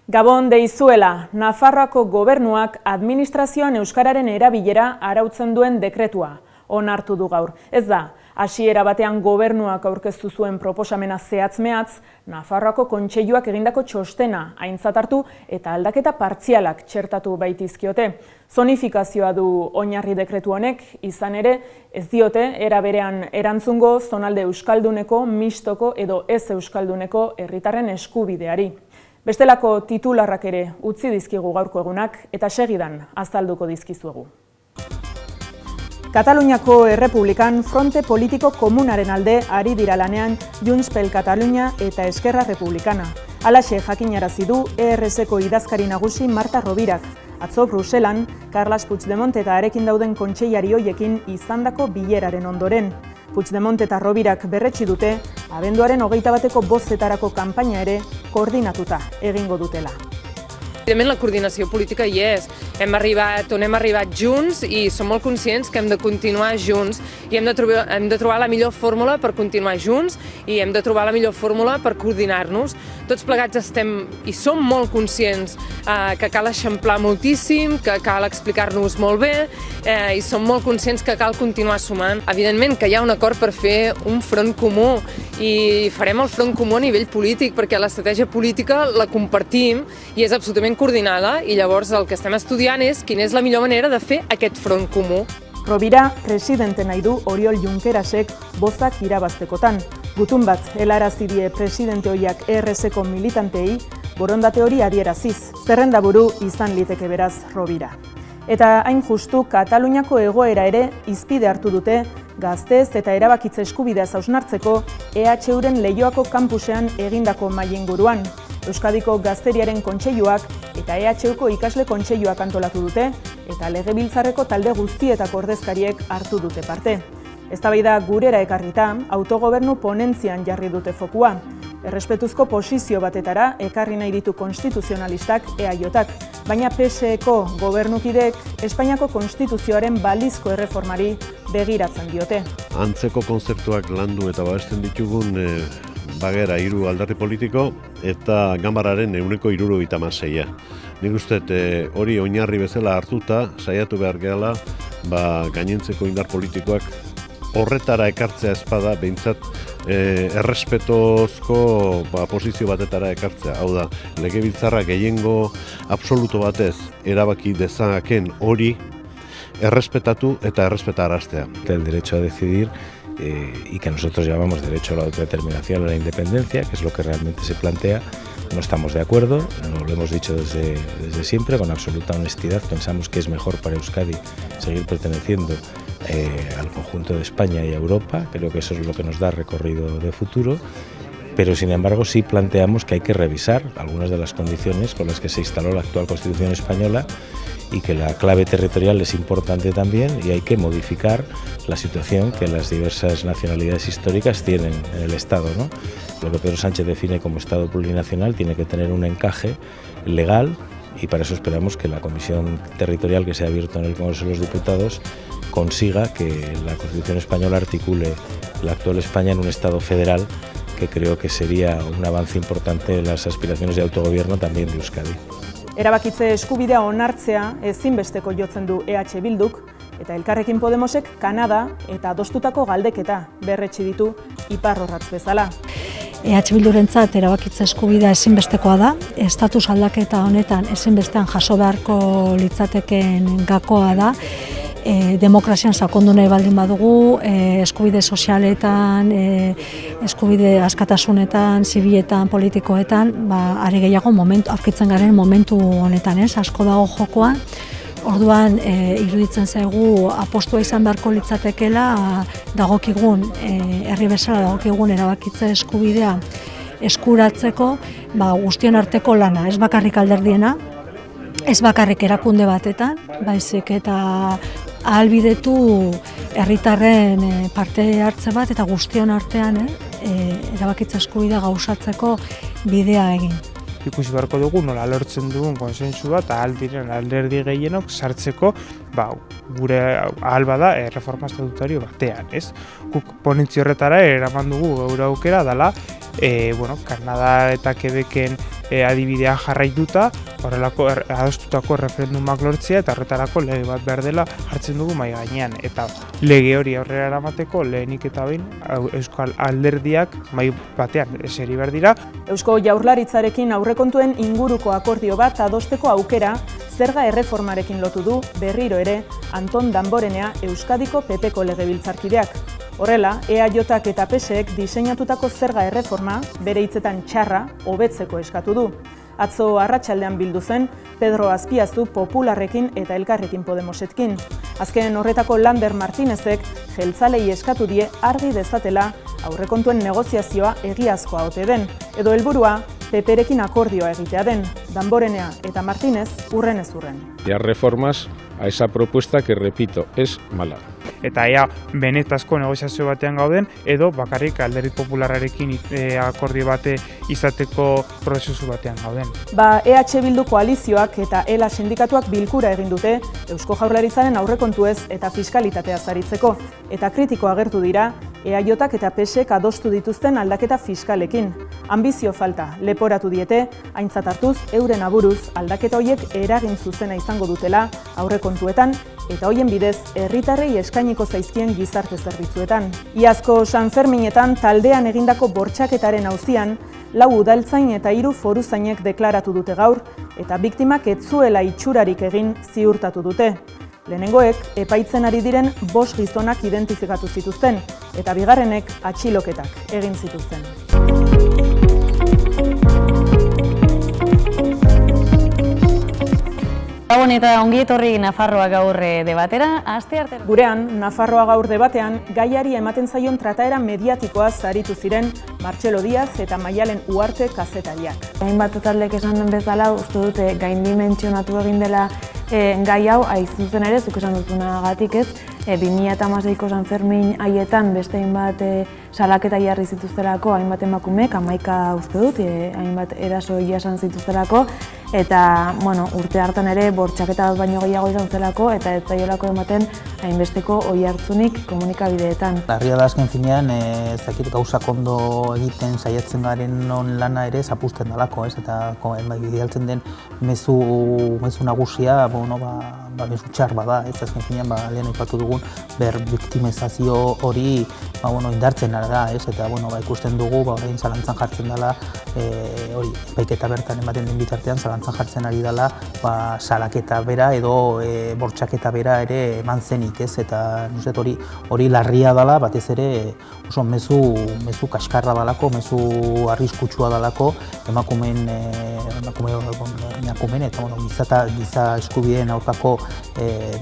Gabon deizuela, Nafarroako gobernuak administrazioan euskararen erabilera arautzen duen dekretua onartu du gaur. Ez da, hasiera batean gobernuak aurkeztu zuen proposamena zehatz-mehatz, Nafarroako kontseiluak egindako txostena aintzat hartu eta aldaketa partzialak txertatu baitizkiote. Zonifikazioa du oinarri dekretu honek, izan ere, ez diote era berean erantzungo zonalde euskalduneko, mistoko edo ez euskalduneko herritarren eskubideari. Bestelako titularrak ere utzi dizkigu gaurko egunak eta segidan azalduko dizkizuegu. Kataluniako Errepublikan fronte politiko komunaren alde ari dira lanean Junts per Catalunya eta Esquerra Republicana. Halaxe jakinarazi du ERS-eko idazkari nagusi Marta Rovirak. Atzo Bruselan, Carles Puigdemont eta harekin dauden kontseilari hoiekin izandako bileraren ondoren. Puigdemont eta Rovirak berretsi dute, abenduaren 21-eko bozetarako kanpaina ere koordinatuta egingo dutela. Evidentment la coordinació política hi és. Hem arribat junts i som molt conscients que hem de continuar junts i hem de trobar la millor fórmula per continuar junts i hem de trobar la millor fórmula per coordinar-nos. Tots plegats estem i som molt conscients que cal eixamplar moltíssim, que cal explicar-nos molt bé i som molt conscients que cal continuar sumant. Evidentment que hi ha un acord per fer un front comú i farem el front comú a nivell polític perquè l'estratègia política la compartim i és absolutament coordinada i llavors el que estem estudiant és quina és la millor manera de fer aquest front comú. Rovira presidente nahi du Oriol Junquerasek bozak irabaztekotan. Gutun bat helarazi die presidente hoiak ERS-eko militantei borondate hori adieraziz. Zerrendaburu izan liteke beraz Rovira. Eta hain justu Kataluniako egoera ere hizpide hartu dute gaztez eta erabakitze eskubideaz hausnartzeko EHUren Leioako kampusean egindako mahai inguruan. Euskadiko Gazteriaren Kontseiluak eta EHUko ikasle kontseiluak antolatu dute eta Legebiltzarreko talde guztietako ordezkariek hartu dute parte. Eztabaida gurera ekarrita, autogobernu ponentzian jarri dute fokua. Errespetuzko posizio batetara ekarri nahi ditu konstituzionalistak EAJak, baina PSeko gobernukidek Espainiako konstituzioaren balizko erreformari begiratzen diote. Antzeko konzeptuak landu eta babesten ditugun bagera 3 alderdi politiko eta ganbararen 76%. Nik uste hori oinarri bezala hartuta saiatu behar gehala gainentzeko indar politikoak horretara ekartzea espada behintzat errespetozko posizio batetara ekartzea. Hau da, Legebiltzarra gehiengo absoluto batez erabaki dezaken hori errespetatu eta errespetaraztea. El derecho a decidir y que nosotros llamamos derecho a la autodeterminación o a la independencia, que es lo que realmente se plantea, no estamos de acuerdo, no lo hemos dicho desde siempre, con absoluta honestidad. Pensamos que es mejor para Euskadi seguir perteneciendo al conjunto de España y a Europa. Creo que eso es lo que nos da recorrido de futuro, pero sin embargo sí planteamos que hay que revisar algunas de las condiciones con las que se instaló la actual Constitución española y que la clave territorial es importante también y hay que modificar la situación que las diversas nacionalidades históricas tienen en el Estado, ¿no? Lo que Pedro Sánchez define como Estado plurinacional tiene que tener un encaje legal y para eso esperamos que la Comisión Territorial que se ha abierto en el Congreso de los Diputados consiga que la Constitución española articule la actual España en un Estado federal, que creo que sería un avance importante en las aspiraciones de autogobierno también de Euskadi. Erabakitze eskubidea onartzea ezinbesteko jotzen du EH Bilduk eta Elkarrekin Podemosek Kanada eta adostutako galdeketa berretsi ditu iparrorratz bezala. EH Bildurentzat erabakitze eskubidea ezinbestekoa da, estatus aldaketa honetan ezinbestean jaso beharko litzateken gakoa da. Demokrazian sakondu nahi baldin badugu, eskubide sozialetan, eskubide askatasunetan, zibiletan, politikoetan, are gehiago aurkitzen garen momentu honetan, asko dago jokoan. Orduan, iruditzen zaigu apostua izan beharko litzatekeela dagokigun, herri bezala dagokigun erabakitze eskubidea eskuratzeko, guztion arteko lana, ez bakarrik alderdiena, ez bakarrik erakunde batetan, baizik eta ahalbidetu herritarren parte hartze bat eta guztion artean erabakitze eskubidea gauzatzeko bidea egin. Ikusi beharko dugu nola lortzen dugun konsensua eta ahal diren alderdi gehienok sartzeko gure ahal bada erreforma estatutario batean, ez? Guk ponentzio horretara eraman dugu geure aukera dela Kanada eta Quebecen adibidea jarraituta horrelako adostutako referendumak lortzea eta horretarako lege bat behar dela jartzen dugu mahai gainean. Eta lege hori aurrera eramateko lehenik eta behin Euskal Alderdiak mahai batean eseri behar dira. Eusko Jaurlaritzarekin aurrekontuen inguruko akordio bat adosteko aukera zerga erreformarekin lotu du berriro ere Anton Damborenea Euskadiko PP-ko legebiltzarkideak. Horrela, EAJak eta PSek diseinatutako zerga erreforma bere hitzetan txarra hobetzeko eskatu du. Atzo arratsaldean bildu zen Pedro Azpiazu Popularrekin eta Elkarrekin Podemosetkin. Azken horretako Lander Martinezek jeltzalei eskatu die argi dezatela aurrekontuen negoziazioa egiazkoa ote den, edo helburua PPrekin akordioa egitea den. Damborenea eta Martinez hurrenez hurren. Dar reformas a esa propuesta que, repito, es mala. Eta ea benetazko negoziazio batean gauden, edo bakarrik Alderdi Popularrarekin akordio bate izateko prozesu batean gauden. EH Bildu koalizioak eta ELA sindikatuak bilkura egin dute Eusko Jaurlaritzaren aurrekontuez eta fiskalitatea aritzeko, eta kritiko agertu dira EAJak eta PSek adostu dituzten aldaketa fiskalekin. Anbizio falta leporatu diete, aintzat hartuz euren aburuz aldaketa horiek eragin zuzena izango dutela aurrekontuetan eta hoien bidez herritarrei eskainiko zaizkien gizarte zerbitzuetan. Iazko Sanferminetan taldean egindako bortxaketaren auzian 4 udaltzain eta 3 foruzainek deklaratu dute gaur eta biktimak ez zuela itxurarik egin ziurtatu dute. Lehenengoek epaitzen ari diren 5 gizonak identifikatu zituzten eta bigarrenek atxiloketak egin zituzten. Gabon eta ongi etorri Nafarroa gaur debatera. Asteartera Gurean, Nafarroa gaur debatean gaiari ematen zaion trataera mediatikoaz aritu ziren Martxelo Díaz eta Maialen Uarte kazetariak. hainbat taldek esan den bezala, uste dute gaindimentsionatu egin dela gai hau, zuzen ere, zuk esan duzunagatik ez, 2016ko Sanfermin haietan beste hainbat salaketa jarri zituztelako hainbat emakumeek, 11 uste dut, hainbat eraso jasan zituztelako, eta urte hartan ere bortxaketa bat baino gehiago izan zelako eta ez zaiolako ematen hainbesteko oihartzunik komunikabideetan. Larria da azken finean, ez dakit gauzak ondo egiten saiatzen garen non lana ere zapusten dalako, ez? Eta bidaltzen den mezu nagusia, mezu txar bada, ez azken finean, lehen aipatu dugun, biktimizazio hori indartzen ara da, ez? Eta ikusten dugu, orain zalantzan jartzen dela, hori, epaiketa bertan ematen den bitartean, zalantzan jartzen ari dela, salaketa bera edo bortxaketa bera ere eman zenik, ez? Eta hori larria dela, batez ere oso mezu kaskarra dalako, mezu arriskutsua dalako, emakumeen eta giza eskubideen aurkako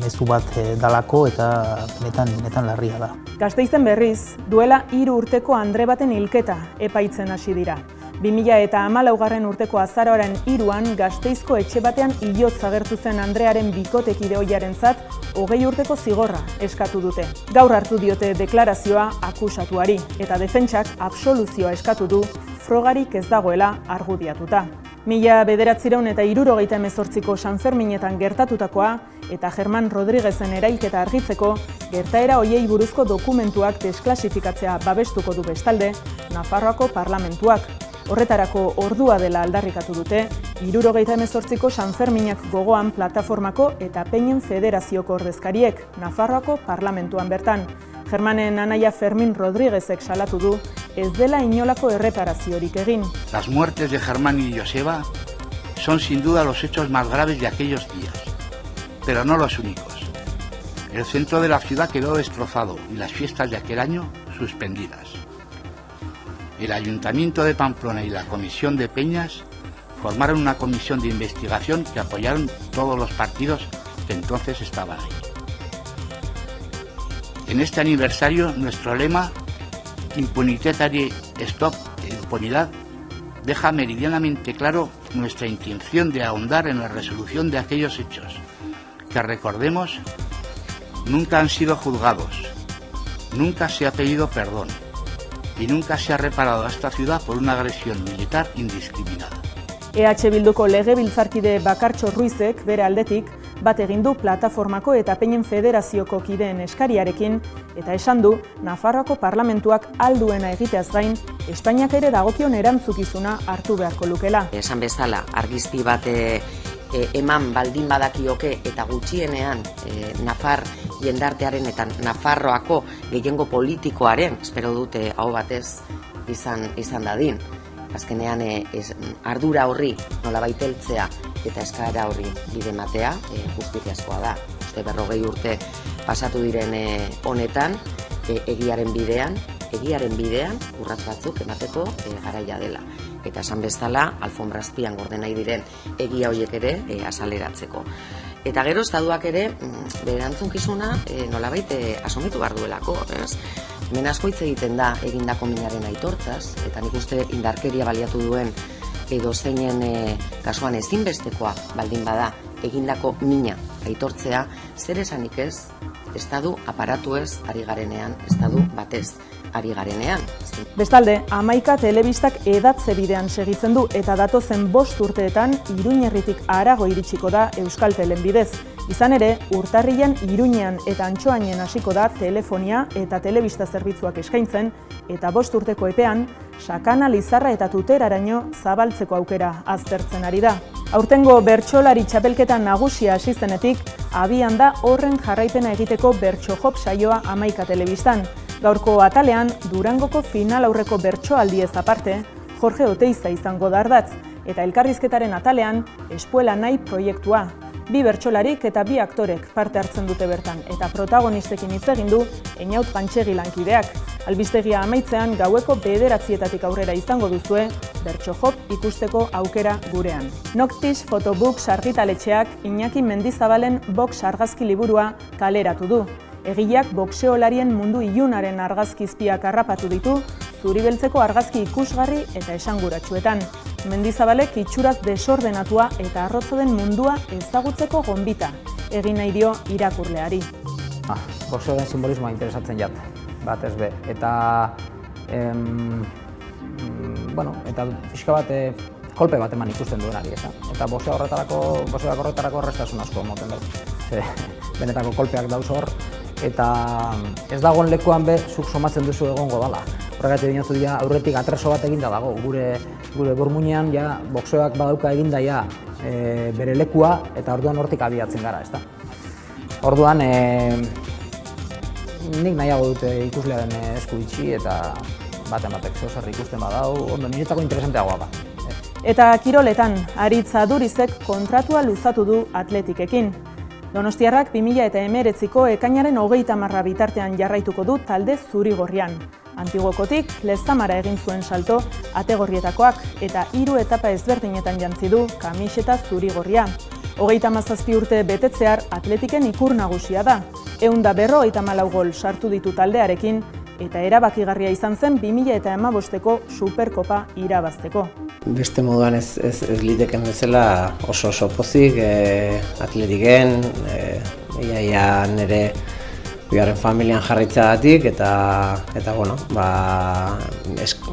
mezu bat dalako eta benetan larria da. Gasteizen berriz, duela 3 urteko andre baten hilketa epaitzen hasi dira. 2014 urteko azaroaren 3an Gasteizko etxe batean hilotz agertu zen Andrearen bikotekide ohiarentzat 20 urteko zigorra eskatu dute. Gaur hartu diote deklarazioa akusatuari eta defentsak absoluzioa eskatu du frogarik ez dagoela argudiatuta. 1978ko Sanferminetan gertatutakoa eta Germán Rodríguezen erailketa argitzeko gertaera hoiei buruzko dokumentuak desklasifikatzea babestuko du bestalde Nafarroako parlamentuak. Horretarako ordua dela aldarrikatu dute 1978ko Sanferminak gogoan plataformako eta Peinen Federazioko ordezkariek Nafarroako parlamentuan bertan. Germanen anaia Fermín Rodríguezek salatu du ez dela inolako erreparaziorik egin. Las muertes de Germán y Joseba son sin duda los hechos más graves de aquellos días, pero no los únicos. El centro de la ciudad quedó destrozado y las fiestas de aquel año suspendidas. El Ayuntamiento de Pamplona y la Comisión de Peñas formaron una comisión de investigación que apoyaron todos los partidos que entonces estaban ahí. En este aniversario, nuestro lema, Impunitarie Stop Impunidad, deja meridianamente claro nuestra intención de ahondar en la resolución de aquellos hechos, que recordemos, nunca han sido juzgados, nunca se ha pedido perdón y nunca se ha reparado a esta ciudad por una agresión militar indiscriminada. EH Bilduko legebiltzarkide Bakartxo Ruizek bere aldetik bat egin du Plataformako eta Peinen Federazioko kideen eskariarekin eta esan du Nafarroako parlamentuak alduena egiteaz gain Espainiak ere dagokion erantzukizuna hartu beharko lukela. Esan bezala, argizti bat eman baldin badakioke eta gutxienean Nafar jendartearen eta Nafarroako gehiengo politikoaren, espero dute hau batez izan dadin. Azkenean ardura horri nolabait heltzea eta eskaera horri bide ematea justiziazkoa da. 40 urte pasatu diren honetan egiaren bidean urrats batzuk emateko garaia dela. Eta esan bezala, alfombra azpian gorde nahi diren egia horiek ere azaleratzeko. Eta gero estatuak ere bere erantzunkizuna nolabait asumitu behar duelako. Hemen asko hitz egiten da egindako minaren aitortzaz, eta nik uste indarkeria baliatu duen edo zeinen kasuan ezinbestekoa baldin bada egindako mina aitortzea, zer esanik ez, estatu aparatu ez ari garenean, estatu batez ari garenean. Bestalde, 11 telebistak edatze bidean segitzen du eta datozen 5 urteetan Iruñerritik harago iritsiko da Euskal Telen bidez. Izan ere, urtarrilean Iruñean eta Antsoainen hasiko da telefonia eta telebista zerbitzuak eskaintzen eta 5 urteko epean, Sakana, Lizarra eta Tuteraraino zabaltzeko aukera aztertzen ari da. Aurtengo bertsolari txapelketa nagusia hasi zenetik, abian da horren jarraipena egiteko bertso-jop saioa 11 telebistan. Gaurko atalean, Durangoko final aurreko bertsoaldiez aparte, Jorge Oteiza izango da ardatz, eta elkarrizketaren atalean, Espuela Nahi proiektua. 2 bertsolarik eta 2 aktorek parte hartzen dute bertan, eta protagonistekin hitz egin du Einaut Gantxegi lankideak. Albistegia amaitzean gaueko 9:00 aurrera izango duzue, bertso-jop ikusteko aukera gurean. Noctis Photobooks argitaletxeak Iñaki Mendizabalen box argazki liburua kaleratu du. Egileak boxeolarien mundu ilunaren argazkizpiak harrapatu ditu, zuri-beltzeko argazki ikusgarri eta esanguratsuetan. Mendizabalek itxuraz desordenatua eta arrotza den mundua ezagutzeko gonbita egin nahi dio irakurleari. Boxeoaren simbolismoa interesatzen jat, bat ez be. Eta pixka bat kolpe bat eman ikusten duenari, eta boxeoak horretarako errestasun asko moten dut. Benetako kolpeak dauz hor, eta ez dagoen lekuan be, zuk somatzen duzu egongo dala. Horregatik dinatzu dira, aurretik atreso bat eginda dago, gure burmuinean ja, boxeoak badauka eginda ja bere lekua, eta orduan hortik abiatzen gara, ezta. Orduan, nik nahiago dute ikuslearen esku itxi, eta batek zer ikusten badau, ondo niretzako interesanteagoa da. Eta kiroletan, Aritz Adurizek kontratua luzatu du Atletikekin. Donostiarrak 2019ko ekainaren 30 bitartean jarraituko du talde zuri-gorrian. Antiguokotik Lezamara egin zuen salto ategorrietakoak eta 3 etapa ezberdinetan jantzi du kamiseta zuri-gorria. 37 urte betetzear Atletiken ikur nagusia da. 154 gol sartu ditu taldearekin eta erabakigarria izan zen 2015ko Superkopa irabazteko. Beste moduan ez liteken bezala oso pozik Atletiken, iaia nire bigarren familian jarraitzagatik eta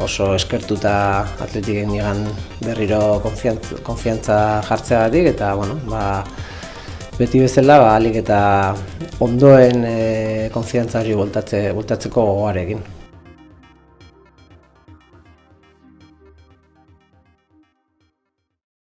oso eskertuta Atletiken nigan berriro konfiantza jartzeagatik eta beti bezala ahalik eta ondoen konfiantza hori bultatzeko gogoarekin.